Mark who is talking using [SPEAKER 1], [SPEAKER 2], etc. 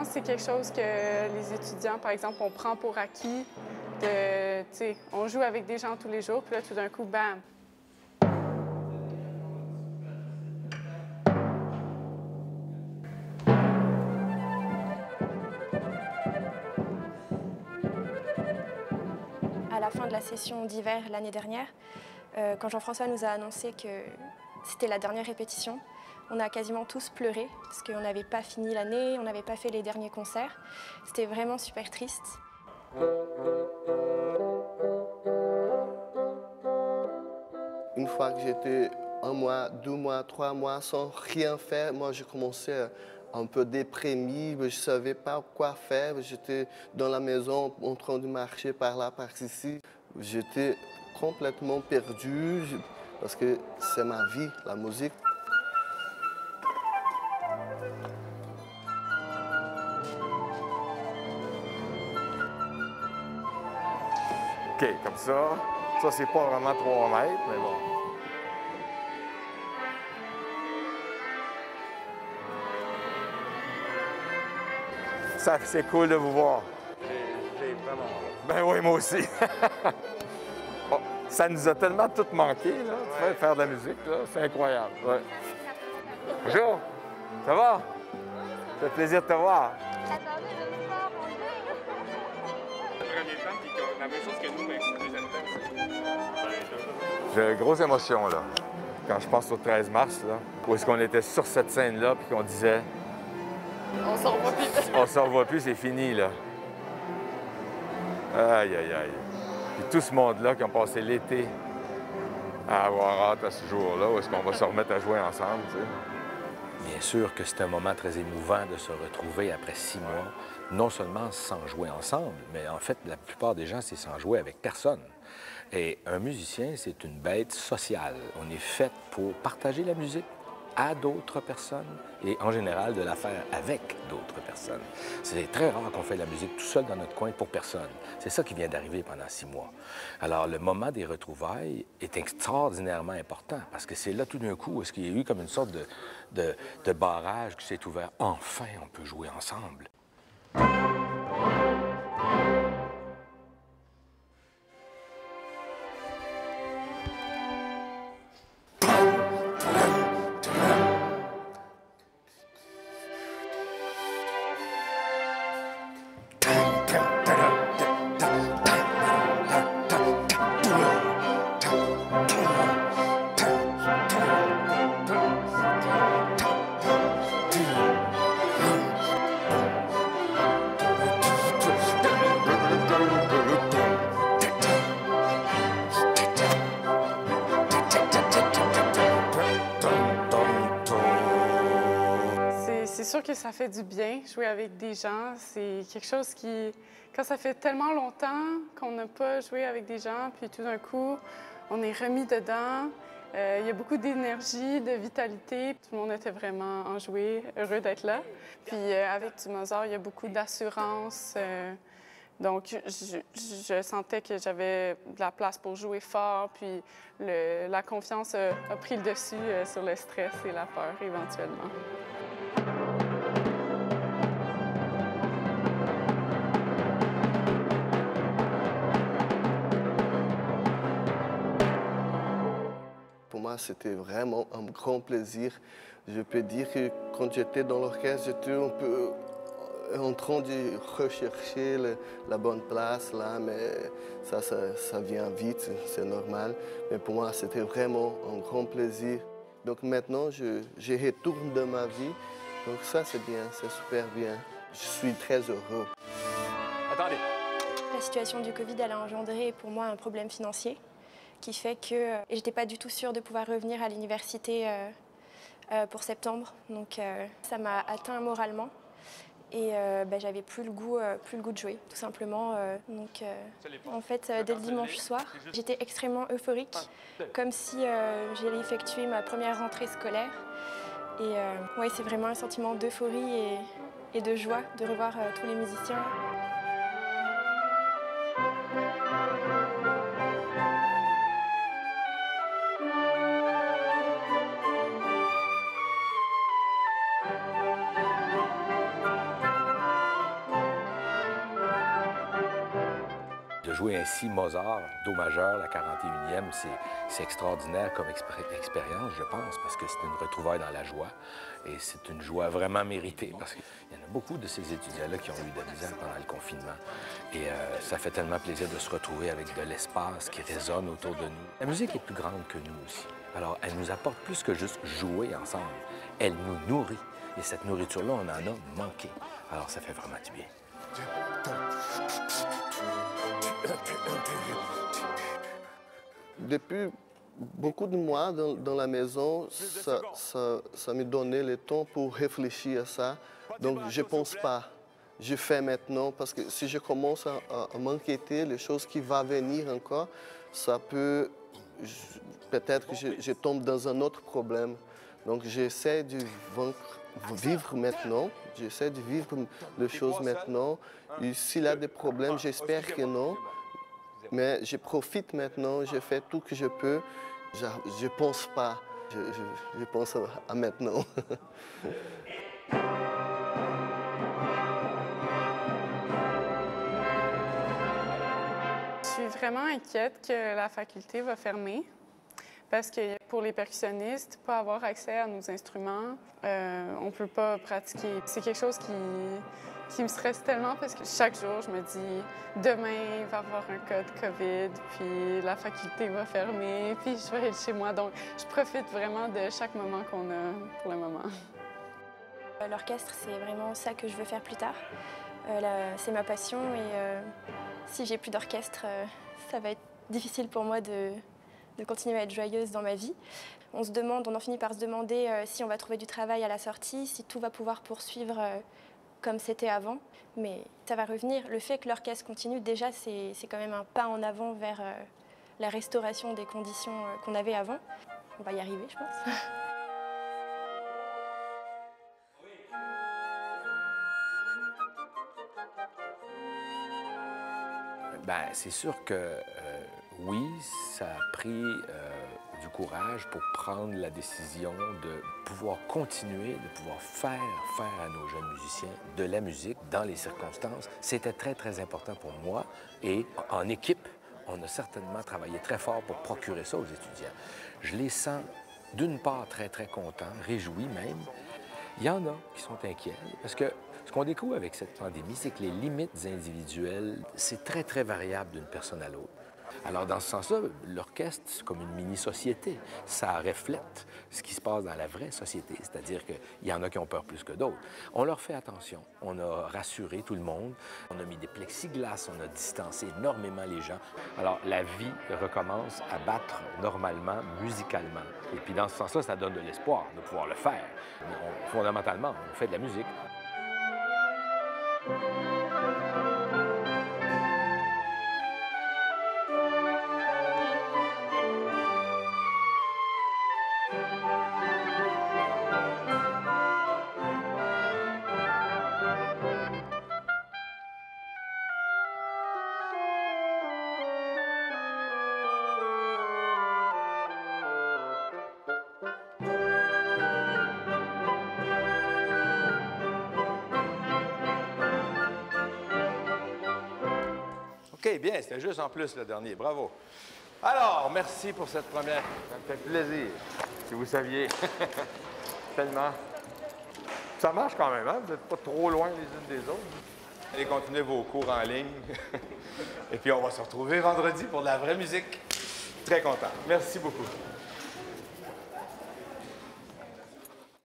[SPEAKER 1] pense que c'est quelque chose que les étudiants, par exemple, on prend pour acquis. On joue avec des gens tous les jours, puis là, tout d'un coup, bam!
[SPEAKER 2] À la fin de la session d'hiver l'année dernière, quand Jean-François nous a annoncé que c'était la dernière répétition, on a quasiment tous pleuré parce qu'on n'avait pas fini l'année, on n'avait pas fait les derniers concerts. C'était vraiment super triste.
[SPEAKER 3] Une fois que j'étais 1 mois, 2 mois, 3 mois sans rien faire, moi je commençais un peu déprimé, je ne savais pas quoi faire. J'étais dans la maison en train de marcher par là, par ici. J'étais complètement perdu parce que c'est ma vie, la musique.
[SPEAKER 4] OK, comme ça. Ça, c'est pas vraiment 3 mètres, mais bon. Ça, c'est cool de vous voir. J'ai vraiment... Ben oui, moi aussi. Bon, ça nous a tellement tout manqué, là, ouais. Faire de la musique, là. C'est incroyable. Ouais. Bonjour. Ça va? Ça fait plaisir de te voir.
[SPEAKER 5] La même chose que nous, mais c'est des
[SPEAKER 4] J'ai une grosse émotion, là, quand je pense au 13 mars, là, où est-ce qu'on était sur cette scène-là, puis qu'on disait...
[SPEAKER 1] On s'en revoit plus.
[SPEAKER 4] On s'en revoit plus, c'est fini, là. Aïe, aïe, aïe. Puis tout ce monde-là qui ont passé l'été à avoir hâte à ce jour-là, où est-ce qu'on va se remettre à jouer ensemble, tu sais.
[SPEAKER 6] Bien sûr que c'est un moment très émouvant de se retrouver après 6 mois, non seulement sans jouer ensemble, mais en fait, la plupart des gens, c'est sans jouer avec personne. Et un musicien, c'est une bête sociale. On est fait pour partager la musique à d'autres personnes et en général de la faire avec d'autres personnes. C'est très rare qu'on fait la musique tout seul dans notre coin pour personne. C'est ça qui vient d'arriver pendant 6 mois. Alors le moment des retrouvailles est extraordinairement important parce que c'est là tout d'un coup où est-ce qu'il y a eu comme une sorte de barrage qui s'est ouvert. Enfin, on peut jouer ensemble.
[SPEAKER 1] C'est sûr que ça fait du bien, jouer avec des gens. C'est quelque chose qui... Quand ça fait tellement longtemps qu'on n'a pas joué avec des gens, puis tout d'un coup, on est remis dedans. Il y a beaucoup d'énergie, de vitalité. Tout le monde était vraiment enjoué, heureux d'être là. Puis avec du Mozart, il y a beaucoup d'assurance. Donc, je sentais que j'avais de la place pour jouer fort, puis la confiance a pris le dessus sur le stress et la peur, éventuellement.
[SPEAKER 3] Pour moi, c'était vraiment un grand plaisir. Je peux dire que quand j'étais dans l'orchestre, j'étais un peu en train de rechercher la bonne place, là, mais ça vient vite, c'est normal. Mais pour moi, c'était vraiment un grand plaisir. Donc maintenant, je retourne dans ma vie. Donc ça, c'est bien, c'est super bien. Je suis très heureux.
[SPEAKER 4] Attendez.
[SPEAKER 2] La situation du Covid, elle a engendré pour moi un problème financier qui fait que j'étais pas du tout sûre de pouvoir revenir à l'université pour septembre. Donc ça m'a atteint moralement et j'avais plus le goût de jouer, tout simplement. En fait, dès le dimanche soir, j'étais extrêmement euphorique, comme si j'allais effectuer ma première rentrée scolaire. Et ouais, c'est vraiment un sentiment d'euphorie et de joie de revoir tous les musiciens.
[SPEAKER 6] de jouer ainsi Mozart, Do majeur, la 41e, c'est extraordinaire comme expérience, je pense, parce que c'est une retrouvaille dans la joie. Et c'est une joie vraiment méritée, parce qu'il y en a beaucoup de ces étudiants-là qui ont eu de la misère pendant le confinement. Et ça fait tellement plaisir de se retrouver avec de l'espace qui résonne autour de nous. La musique est plus grande que nous aussi. Alors, elle nous apporte plus que juste jouer ensemble. Elle nous nourrit. Et cette nourriture-là, on en a manqué. Alors, ça fait vraiment du bien.
[SPEAKER 3] Depuis beaucoup de mois dans la maison, ça me donnait le temps pour réfléchir à ça. Donc, je ne pense pas. Je fais maintenant parce que si je commence à m'inquiéter, les choses qui vont venir encore, ça peut... Peut-être que je tombe dans un autre problème. Donc, j'essaie de vivre maintenant. J'essaie de vivre les choses maintenant. Et s'il y a des problèmes, j'espère que non. Mais je profite maintenant, je fais tout ce que je peux. Je ne pense pas. Je pense à maintenant.
[SPEAKER 1] Je suis vraiment inquiète que la faculté va fermer parce que pour les percussionnistes, pas avoir accès à nos instruments, on ne peut pas pratiquer. C'est quelque chose qui me stresse tellement parce que chaque jour, je me dis demain, il va y avoir un cas de COVID, puis la faculté va fermer, puis je vais être chez moi. Donc, je profite vraiment de chaque moment qu'on a pour le moment.
[SPEAKER 2] L'orchestre, c'est vraiment ça que je veux faire plus tard. C'est ma passion et si j'ai plus d'orchestre, ça va être difficile pour moi de continuer à être joyeuse dans ma vie. On en finit par se demander si on va trouver du travail à la sortie, si tout va pouvoir poursuivre comme c'était avant. Mais ça va revenir. Le fait que l'orchestre continue, déjà, c'est quand même un pas en avant vers la restauration des conditions qu'on avait avant. On va y arriver, je pense.
[SPEAKER 6] Bien, c'est sûr que oui, ça a pris du courage pour prendre la décision de pouvoir continuer, de pouvoir faire à nos jeunes musiciens de la musique dans les circonstances. C'était très, très important pour moi. Et en équipe, on a certainement travaillé très fort pour procurer ça aux étudiants. Je les sens, d'une part, très, très contents, réjouis même. Il y en a qui sont inquiets parce que ce qu'on découvre avec cette pandémie, c'est que les limites individuelles, c'est très, très variable d'une personne à l'autre. Alors, dans ce sens-là, l'orchestre, c'est comme une mini-société. Ça reflète ce qui se passe dans la vraie société, c'est-à-dire qu'il y en a qui ont peur plus que d'autres. On leur fait attention. On a rassuré tout le monde. On a mis des plexiglas, on a distancé énormément les gens. Alors, la vie recommence à battre normalement, musicalement. Et puis, dans ce sens-là, ça donne de l'espoir de pouvoir le faire. Fondamentalement, on fait de la musique.
[SPEAKER 4] OK, bien, c'était juste en plus le dernier. Bravo. Alors, merci pour cette première. Ça me fait plaisir, si vous saviez. Tellement. Ça marche quand même, hein? Vous n'êtes pas trop loin les unes des autres. Allez continuer vos cours en ligne. Et puis, on va se retrouver vendredi pour de la vraie musique. Très content. Merci beaucoup.